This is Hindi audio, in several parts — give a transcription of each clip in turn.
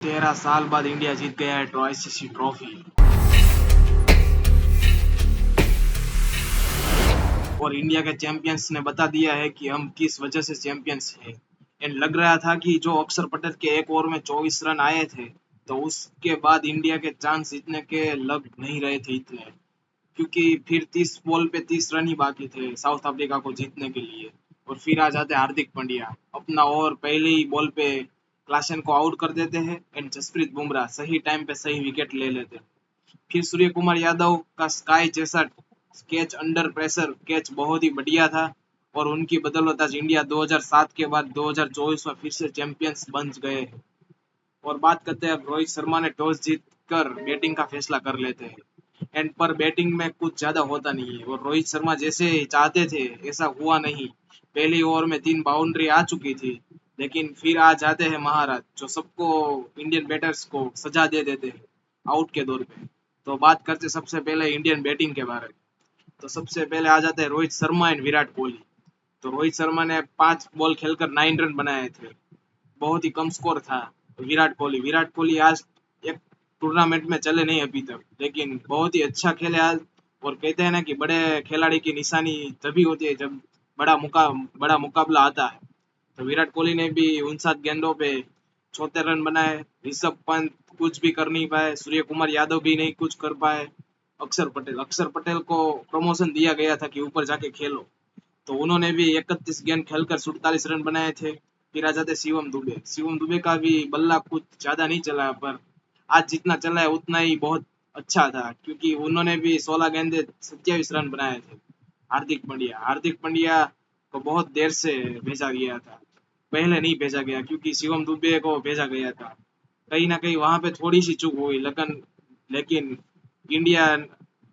13 साल बाद इंडिया जीत गया है आईसीसी ट्रॉफी। और इंडिया के चैंपियंस ने बता दिया है कि हम किस वजह से चैंपियंस हैं। एंड लग रहा था कि जो अक्षर पटेल के एक ओवर में 24 रन आए थे, तो उसके बाद इंडिया के चांस जीतने के लग नहीं रहे थे इतने, क्योंकि फिर 30 बॉल पे 30 रन ही बाकी थे साउथ अफ्रीका को जीतने के लिए। और फिर आ जाते हार्दिक पांड्या, अपना ओवर पहले ही बॉल पे क्लासन को आउट कर देते हैं। एंड जसप्रीत बुमराह सही टाइम पे सही विकेट ले लेते हैं। फिर सूर्य कुमार यादव का स्काई जैसा कैच, अंडर प्रेशर कैच बहुत ही बढ़िया था। और उनकी बदौलत आज इंडिया 2007 के बाद 2024 में फिर से चैंपियंस बन गए। और बात करते हैं, अब रोहित शर्मा ने टॉस जीत कर बैटिंग का फैसला कर लेते हैं। एंड पर बैटिंग में कुछ ज्यादा होता नहीं है, और रोहित शर्मा जैसे चाहते थे ऐसा हुआ नहीं। पहली ओवर में 3 बाउंड्री आ चुकी थी, लेकिन फिर आ जाते हैं महाराज, जो सबको इंडियन बैटर्स को सजा दे देते हैं आउट के दौर पे। तो बात करते सबसे पहले इंडियन बैटिंग के बारे में। तो सबसे पहले आ जाते हैं रोहित शर्मा एंड विराट कोहली। तो रोहित शर्मा ने 5 बॉल खेलकर 9 रन बनाए थे, बहुत ही कम स्कोर था। विराट कोहली आज एक टूर्नामेंट में चले नहीं अभी तक, लेकिन बहुत ही अच्छा खेले आज। और कहते हैं ना कि बड़े खिलाड़ी की निशानी तभी होती है जब बड़ा मुकाबला आता है। तो विराट कोहली ने भी 59 गेंदों पे 76 रन बनाए। ऋषभ पंत कुछ भी कर नहीं पाए, सूर्य कुमार यादव भी नहीं कुछ कर पाए। अक्षर पटेल को प्रमोशन दिया गया था कि ऊपर जाके खेलो, तो उन्होंने भी 31 गेंद खेलकर 47 रन बनाए थे। फिर आ जाते शिवम दुबे का भी बल्ला कुछ ज्यादा नहीं चला, पर आज जितना चला है उतना ही बहुत अच्छा था, क्योंकि उन्होंने भी 16 गेंदे 27 रन बनाए थे। हार्दिक पांड्या को बहुत देर से भेजा गया था, पहले नहीं भेजा गया, क्योंकि शिवम दुबे को भेजा गया था। कहीं ना कहीं वहां पे थोड़ी सी चूक हुई, लेकिन इंडिया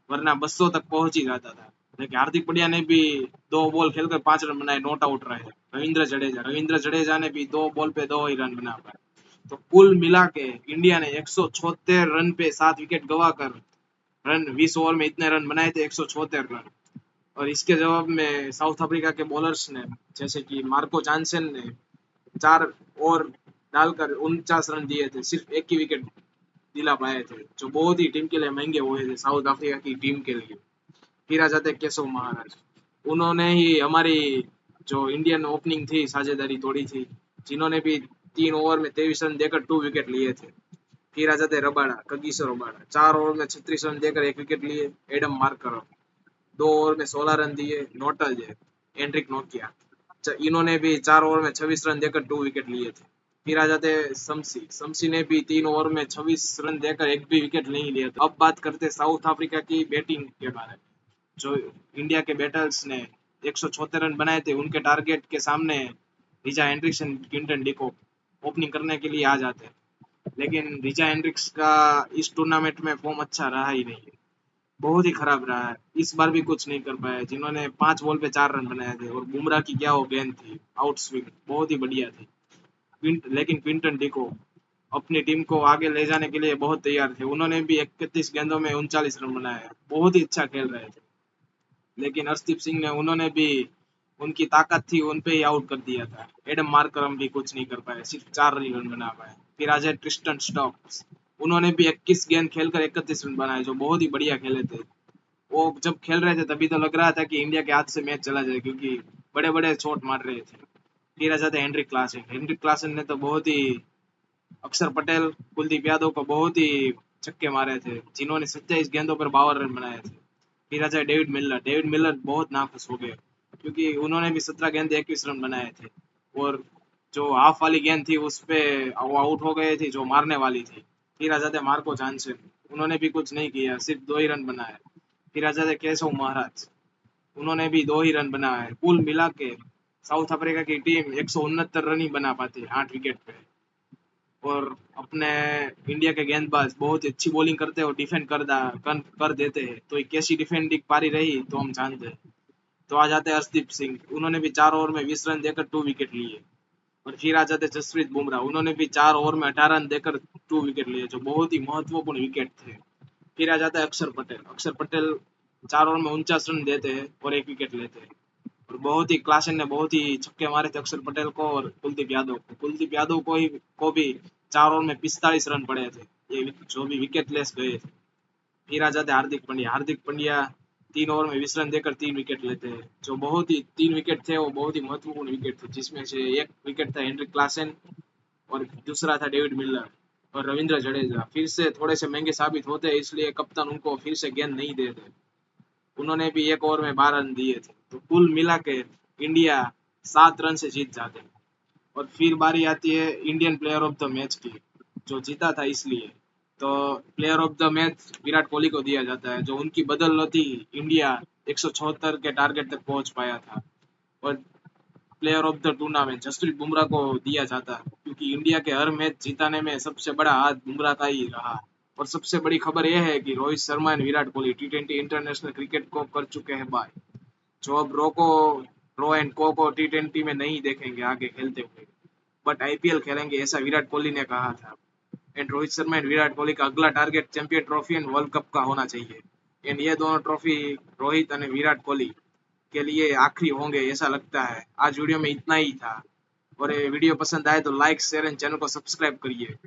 वरना 200 तक पहुंच ही जाता था। लेकिन हार्दिक पांड्या ने भी 2 बॉल खेलकर 5 रन बनाए, नॉट आउट रहे। रविंद्र जडेजा ने भी 2 बॉल पे 2 ही रन बना पाए। तो कुल मिला के इंडिया ने 176 रन पे 7 विकेट गवाकर रन 20 ओवर में इतने रन बनाए थे, 176 रन। और इसके जवाब में साउथ अफ्रीका के बॉलर्स ने, जैसे कि मार्को जानसन ने 4 ओवर डालकर 49 रन दिए थे, सिर्फ एक ही विकेट दिला पाए थे, जो बहुत ही टीम के लिए महंगे हुए थे, साउथ अफ्रीका की टीम के लिए। फिर आ जाते केशव महाराज, उन्होंने ही हमारी जो इंडियन ओपनिंग थी साझेदारी तोड़ी थी, जिन्होंने भी 3 ओवर में 23 रन देकर 2 विकेट लिए थे। फिर आ जाते कगिसो रबाड़ा, 4 ओवर में 36 रन देकर 1 विकेट लिए। एडम मार्कर 2 ओवर में 16 रन दिए। नोटल है एंड्रिक नोकिया, इन्होंने भी 4 ओवर में 26 रन देकर 2 विकेट लिए थे। फिर आ जाते शमसी ने भी 3 ओवर में 26 रन देकर एक भी विकेट नहीं लिया था। अब बात करते साउथ अफ्रीका की बैटिंग के बारे में। जो इंडिया के बैटर्स ने 176 रन बनाए थे, उनके टारगेट के सामने रिचा एंड्रिक्स क्विंटन डिकॉक ओपनिंग करने के लिए आ जाते हैं, लेकिन रिचा एंड्रिक्स का इस टूर्नामेंट में फॉर्म अच्छा रहा ही नहीं है, बहुत ही खराब रहा है। इस बार भी कुछ नहीं कर पाए, जिन्होंने 5 बॉल पे 4 रन बनाए थे। और बुमराह की क्या वो गेंद थी, आउट स्विंग बहुत ही बढ़िया थी। लेकिन क्विंटन डिको अपनी टीम को आगे ले जाने के लिए बहुत तैयार थे, उन्होंने भी 31 गेंदों में 39 रन बनाए, बहुत ही अच्छा खेल रहे थे। लेकिन अर्शदीप सिंह ने, उन्होंने भी उनकी ताकत थी उन पे ही आउट कर दिया था। एडम मार्करम भी कुछ नहीं कर पाए, सिर्फ 4 ही रन बना पाए। फिर आ जाए ट्रिस्टन स्टॉक्स, उन्होंने भी 21 गेंद खेलकर 31 रन बनाए, जो बहुत ही बढ़िया खेले थे। वो जब खेल रहे थे तभी तो लग रहा था कि इंडिया के हाथ से मैच चला जाए, क्योंकि बड़े बड़े शॉट मार रहे थे। फिर आ जाते हेनरिक क्लासन ने तो बहुत ही अक्षर पटेल, कुलदीप यादव को बहुत ही छक्के मारे थे, जिन्होंने 27 गेंदों पर 52 रन बनाए थे। फिर आ जाए डेविड मिलर बहुत नाखुश हो गए, क्योंकि उन्होंने भी 17 गेंद 21 रन बनाए थे। और जो हाफ वाली गेंद थी उस पे वो आउट हो गए थे, जो मारने वाली थी। फिर आ जाते मार्को जानसन, उन्होंने भी कुछ नहीं किया, सिर्फ 2 ही रन बनाए। फिर आ जाते केशव महाराज, उन्होंने भी 2 ही रन बनाए। कुल मिला के साउथ अफ्रीका की टीम 169 रन ही बना पाती है 8 विकेट पे। और अपने इंडिया के गेंदबाज बहुत ही अच्छी बॉलिंग करते हैं और डिफेंड कर देते हैं, तो ये कैसी डिफेंडिंग पारी रही तो हम जानते हैं। तो आ जाते हैं अर्शदीप सिंह, उन्होंने भी 4 ओवर में 20 रन देकर 2 विकेट लिए। और फिर आ जाते जसप्रीत बुमराह, उन्होंने भी 4 ओवर में 18 रन देकर 2 विकेट लिए, जो बहुत ही महत्वपूर्ण विकेट थे। फिर आ जाता है अक्षर पटेल 4 ओवर में 49 रन देते हैं और 1 विकेट लेते हैं। और बहुत ही क्लासन ने बहुत ही छक्के मारे थे अक्षर पटेल को और कुलदीप यादव को भी 4 ओवर में 45 रन पड़े थे, ये जो भी विकेट लेस गए थे। फिर आ जाते हार्दिक पांड्या 3 ओवर में 20 रन देकर 3 विकेट लेते हैं, जो बहुत ही 3 विकेट थे, वो बहुत ही महत्वपूर्ण विकेट थे, जिसमें से एक विकेट था हेनरिक क्लासन और दूसरा था डेविड मिलर और रविंद्र जडेजा। फिर से थोड़े से महंगे साबित होते हैं, इसलिए कप्तान उनको फिर से गेंद नहीं देते। उन्होंने भी 1 ओवर में 12 रन दिए थे, तो कुल मिला के इंडिया 7 रन से जीत जाते हैं। और फिर बारी आती है Indian player of the match की, जो जीता था इसलिए। तो player of the match Virat Kohli को दिया जाता है, जो उनकी बदौलत ही इंडिया 176 के टारगेट तक पहुंच पाया था। और player of the tournament Jasprit Bumrah को दिया जाता है, क्योंकि इंडिया के हर मैच जिताने में सबसे बड़ा हाथ बुमराह का ही रहा। और सबसे बड़ी खबर यह है कि रोहित शर्मा और Virat Kohli T20 international cricket को कर चुके हैं बाय, जो अब रो एंड को T20 में नहीं देखेंगे आगे खेलते हुए, बट IPL खेलेंगे, ऐसा विराट कोहली ने कहा था। एंड रोहित शर्मा एंड विराट कोहली का अगला target champion trophy and world cup का होना चाहिए। एंड ये दोनों ट्रॉफी रोहित और विराट कोहली के लिए आखिरी होंगे ऐसा लगता है। आज वीडियो में इतना ही था, और ये वीडियो पसंद आए तो लाइक शेयर एंड चैनल को सब्सक्राइब करिए।